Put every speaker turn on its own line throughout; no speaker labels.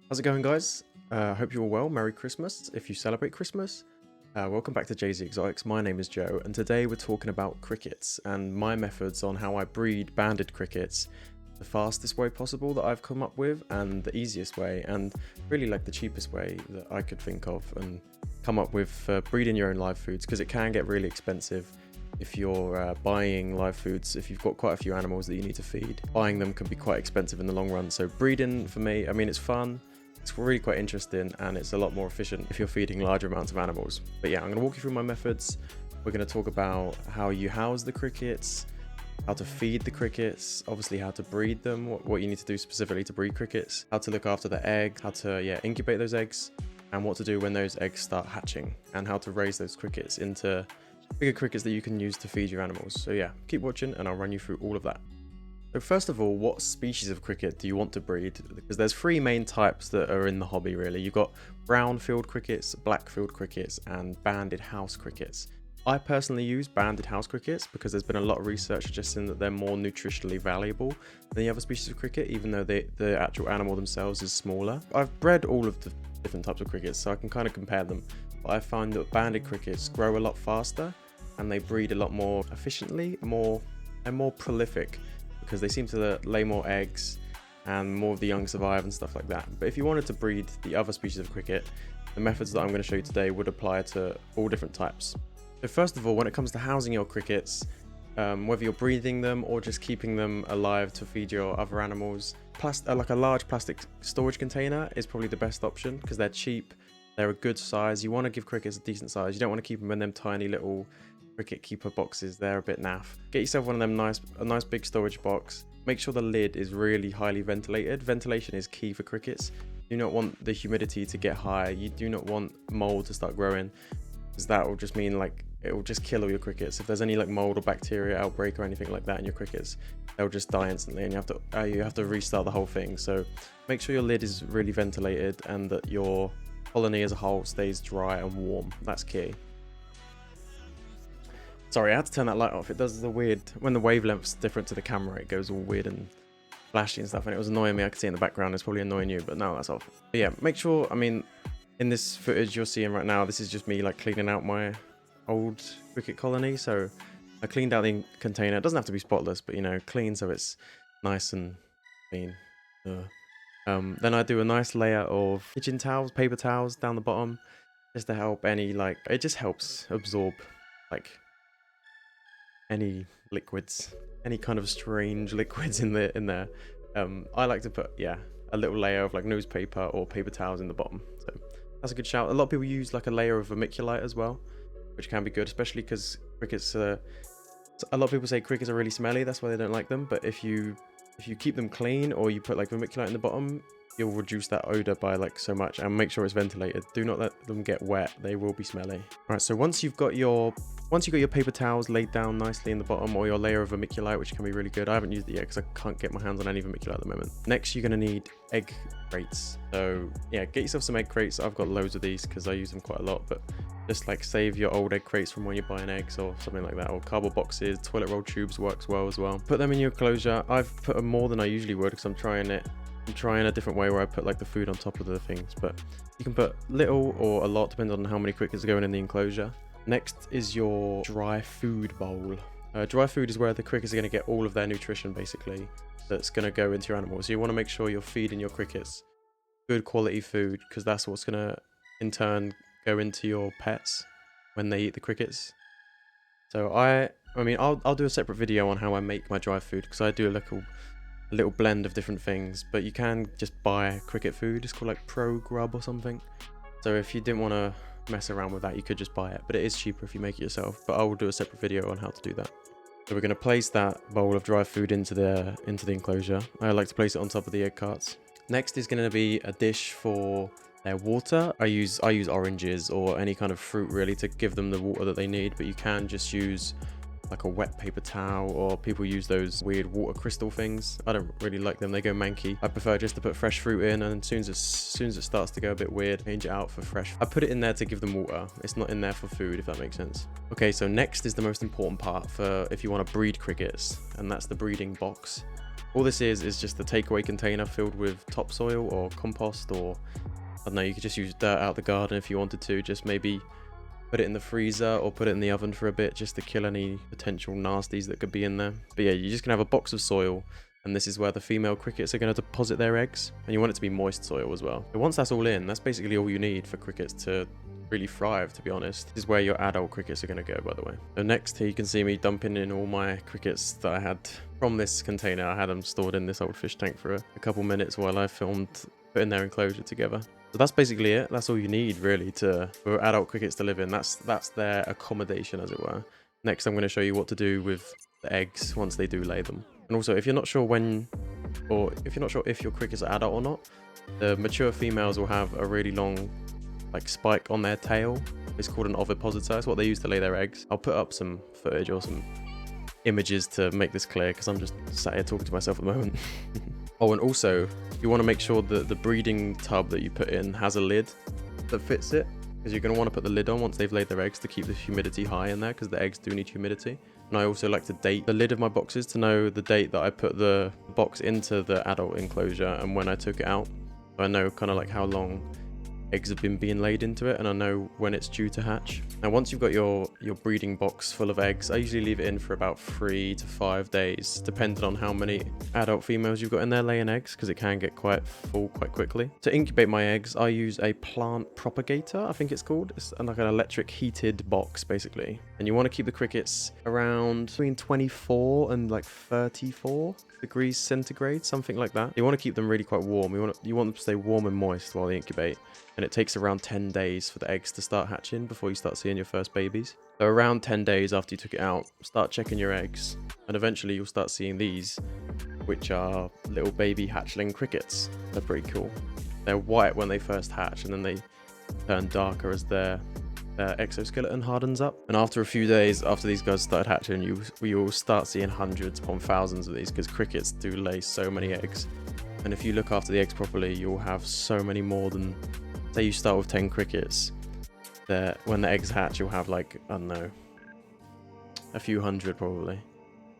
How's it going, guys? Hope you're all well. Merry Christmas if you celebrate Christmas. Welcome back to Jay-Z Exotics. My name is Joe, and today we're talking about crickets and my methods on how I breed banded crickets the fastest way possible that I've come up with, and the easiest way, and really like the cheapest way that I could think of and come up with for breeding your own live foods, because it can get really expensive if you're buying live foods. If you've got quite a few animals that you need to feed, buying them can be quite expensive in the long run. So breeding, for me, I mean, it's fun. It's really quite interesting, and it's a lot more efficient if you're feeding larger amounts of animals. But yeah, I'm going to walk you through my methods. We're going to talk about how you house the crickets, how to feed the crickets, obviously how to breed them, what you need to do specifically to breed crickets, how to look after the egg, how to incubate those eggs, and what to do when those eggs start hatching, and how to raise those crickets into bigger crickets that you can use to feed your animals. So yeah, keep watching and I'll run you through all of that. So first of all, what species of cricket do you want to breed? Because there's three main types that are in the hobby, really. You've got brown field crickets, black field crickets, and banded house crickets. I personally use banded house crickets because there's been a lot of research suggesting that they're more nutritionally valuable than the other species of cricket, even though the actual animal themselves is smaller. I've bred all of the different types of crickets, so I can kind of compare them. But I find that banded crickets grow a lot faster and they breed a lot more efficiently, more prolific, because they seem to lay more eggs and more of the young survive and stuff like that. But if you wanted to breed the other species of cricket, the methods that I'm going to show you today would apply to all different types. So first of all, when it comes to housing your crickets, whether you're breeding them or just keeping them alive to feed your other animals, like a large plastic storage container is probably the best option because they're cheap, they're a good size. You want to give crickets a decent size. You don't want to keep them in them tiny little cricket keeper boxes. They're a bit naff. Get yourself one of them a nice big storage box. Make sure the lid is really highly ventilated. Ventilation is key for crickets. You do not want the humidity to get high. You do not want mold to start growing, because that will just mean like it will just kill all your crickets. If there's any like mold or bacteria outbreak or anything like that in your crickets, they'll just die instantly, and you have to restart the whole thing. So make sure your lid is really ventilated and that your colony as a whole stays dry and warm. That's key. Sorry, I had to turn that light off. It does the weird, when the wavelength's different to the camera, it goes all weird and flashy and stuff, and it was annoying me. I could see in the background, it's probably annoying you, but now that's off. But yeah, make sure, I mean, in this footage you're seeing right now, this is just me like cleaning out my old cricket colony. So I cleaned out the container. It doesn't have to be spotless, but you know, clean so it's nice and clean. Then I do a nice layer of kitchen towels, paper towels down the bottom, just to help any, like, it just helps absorb like any liquids, any kind of strange liquids in there. I like to put a little layer of like newspaper or paper towels in the bottom. So that's a good shout. A lot of people use like a layer of vermiculite as well, which can be good, especially because crickets a lot of people say crickets are really smelly, that's why they don't like them. But if you keep them clean, or you put like vermiculite in the bottom, you'll reduce that odor by like so much, and make sure it's ventilated. Do not let them get wet, they will be smelly. All right, so once you've got your paper towels laid down nicely in the bottom, or your layer of vermiculite, which can be really good. I haven't used it yet because I can't get my hands on any vermiculite at the moment. Next, you're going to need egg crates. So yeah, get yourself some egg crates. I've got loads of these because I use them quite a lot, but just like save your old egg crates from when you're buying eggs or something like that, or cardboard boxes. Toilet roll tubes works well as well. Put them in your enclosure. I've put more than I usually would because I'm trying a different way where I put like the food on top of the things, but you can put little or a lot depending on how many crickets are going in the enclosure. Next is your dry food bowl. Dry food is where the crickets are going to get all of their nutrition, basically, that's going to go into your animals. So you want to make sure you're feeding your crickets good quality food, because that's what's going to in turn go into your pets when they eat the crickets. So I mean I'll do a separate video on how I make my dry food, because I do a little blend of different things, but you can just buy cricket food. It's called like Pro Grub or something. So if you didn't want to mess around with that, you could just buy it, but it is cheaper if you make it yourself. But I will do a separate video on how to do that. So we're going to place that bowl of dry food into the enclosure. I like to place it on top of the egg carts. Next is going to be a dish for their water. I use oranges or any kind of fruit really to give them the water that they need, but you can just use like a wet paper towel, or people use those weird water crystal things. I don't really like them, they go manky. I prefer just to put fresh fruit in, and as soon as it starts to go a bit weird, change it out for fresh. I put it in there to give them water. It's not in there for food, if that makes sense. Okay, so next is the most important part for if you want to breed crickets, and that's the breeding box. All this is just a takeaway container filled with topsoil or compost, or I don't know, you could just use dirt out the garden if you wanted to. Just maybe put it in the freezer or put it in the oven for a bit just to kill any potential nasties that could be in there. But yeah, you're just gonna have a box of soil, and this is where the female crickets are going to deposit their eggs, and you want it to be moist soil as well. But once that's all in, that's basically all you need for crickets to really thrive, to be honest. This is where your adult crickets are going to go, by the way. So next here you can see me dumping in all my crickets that I had from this container. I had them stored in this old fish tank for a couple minutes while I filmed putting their enclosure together. So that's basically it. That's all you need really for adult crickets to live in. That's their accommodation, as it were. Next I'm going to show you what to do with the eggs once they do lay them. And also, if you're not sure if your crickets are adult or not, the mature females will have a really long spike on their tail. It's called an ovipositor. It's what they use to lay their eggs. I'll put up some footage or some images to make this clear, because I'm just sat here talking to myself at the moment. Oh, and also you want to make sure that the breeding tub that you put in has a lid that fits it, because you're going to want to put the lid on once they've laid their eggs to keep the humidity high in there, because the eggs do need humidity. And I also like to date the lid of my boxes to know the date that I put the box into the adult enclosure and when I took it out. So I know kind of like how long eggs have been being laid into it, and I know when it's due to hatch. Now once you've got your breeding box full of eggs, I usually leave it in for about 3 to 5 days, depending on how many adult females you've got in there laying eggs, because it can get quite full quite quickly. To incubate my eggs, I use a plant propagator, I think it's called. It's like an electric heated box basically, and you want to keep the crickets around between 24 and 34 degrees centigrade, something like that. You want to keep them really quite warm. You want them to stay warm and moist while they incubate, and it takes around 10 days for the eggs to start hatching before you start seeing your first babies. So around 10 days after you took it out, start checking your eggs, and eventually you'll start seeing these, which are little baby hatchling crickets. They're pretty cool. They're white when they first hatch, and then they turn darker as their exoskeleton hardens up. And after a few days after these guys started hatching, you will start seeing hundreds upon thousands of these, because crickets do lay so many eggs. And if you look after the eggs properly, you'll have so many more than, say you start with 10 crickets, that when the eggs hatch you'll have I don't know, a few hundred probably.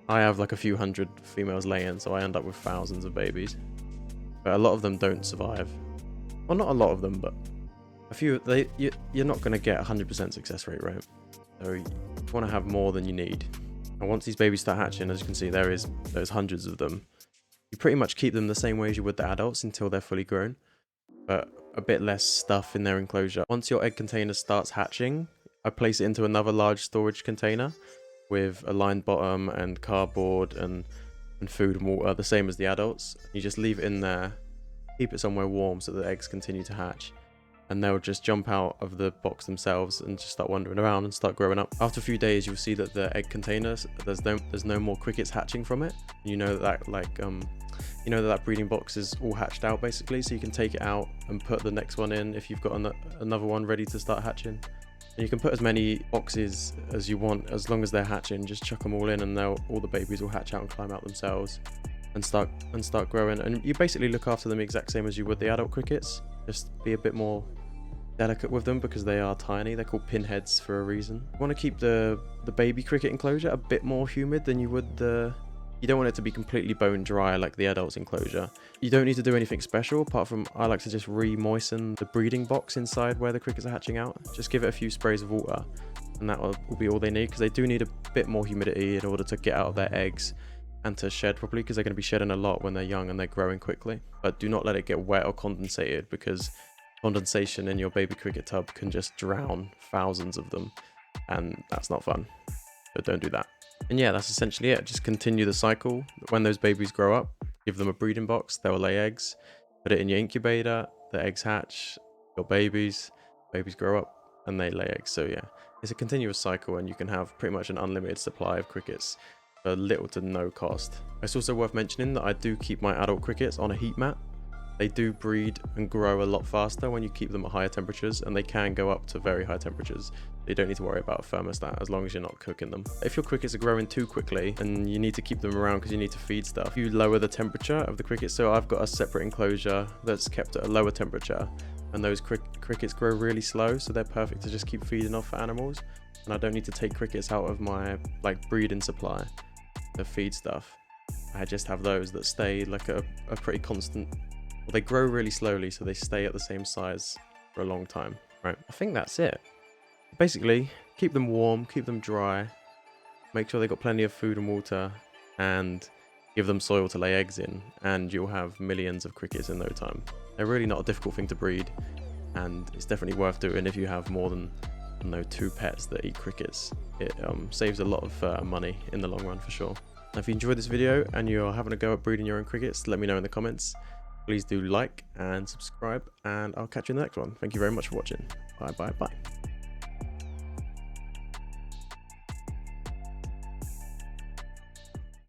I have a few hundred females laying, so I end up with thousands of babies. But a lot of them don't survive. Well, not a lot of them, but a few. You're not going to get 100% success rate, right? So you want to have more than you need. And once these babies start hatching, as you can see, there's hundreds of them. You pretty much keep them the same way as you would the adults until they're fully grown, but a bit less stuff in their enclosure. Once your egg container starts hatching, I place it into another large storage container with a lined bottom and cardboard and food and water, the same as the adults. You just leave it in there, keep it somewhere warm so the eggs continue to hatch, and they'll just jump out of the box themselves and just start wandering around and start growing up. After a few days, you'll see that the egg containers, there's no more crickets hatching from it. You know that breeding box is all hatched out basically, so you can take it out and put the next one in if you've got another one ready to start hatching. And you can put as many boxes as you want, as long as they're hatching. Just chuck them all in, and all the babies will hatch out and climb out themselves and start growing. And you basically look after them exact same as you would the adult crickets, just be a bit more delicate with them because they are tiny. They're called pinheads for a reason. You want to keep the baby cricket enclosure a bit more humid than you would you don't want it to be completely bone dry like the adult's enclosure. You don't need to do anything special, apart from I like to just re-moisten the breeding box inside where the crickets are hatching out. Just give it a few sprays of water, and that will be all they need, because they do need a bit more humidity in order to get out of their eggs and to shed properly, because they're going to be shedding a lot when they're young and they're growing quickly. But do not let it get wet or condensated, because condensation in your baby cricket tub can just drown thousands of them, and that's not fun. So don't do that. And yeah, that's essentially it. Just continue the cycle. When those babies grow up, give them a breeding box, they'll lay eggs, put it in your incubator, the eggs hatch, your babies grow up, and they lay eggs. So yeah, it's a continuous cycle, and you can have pretty much an unlimited supply of crickets for little to no cost. It's also worth mentioning that I do keep my adult crickets on a heat mat. They do breed and grow a lot faster when you keep them at higher temperatures, and they can go up to very high temperatures. You don't need to worry about a thermostat as long as you're not cooking them. If your crickets are growing too quickly and you need to keep them around because you need to feed stuff, you lower the temperature of the crickets. So I've got a separate enclosure that's kept at a lower temperature, and those crickets grow really slow, so they're perfect to just keep feeding off for animals. And I don't need to take crickets out of my breeding supply to feed stuff. I just have those that stay like a pretty constant. Well, they grow really slowly, so they stay at the same size for a long time. Right, I think that's it. Basically, keep them warm, keep them dry, make sure they've got plenty of food and water, and give them soil to lay eggs in, and you'll have millions of crickets in no time. They're really not a difficult thing to breed, and it's definitely worth doing if you have more than 2 pets that eat crickets. It saves a lot of money in the long run for sure. Now, if you enjoyed this video and you're having a go at breeding your own crickets, let me know in the comments. Please do like and subscribe, and I'll catch you in the next one. Thank you very much for watching. Bye bye bye.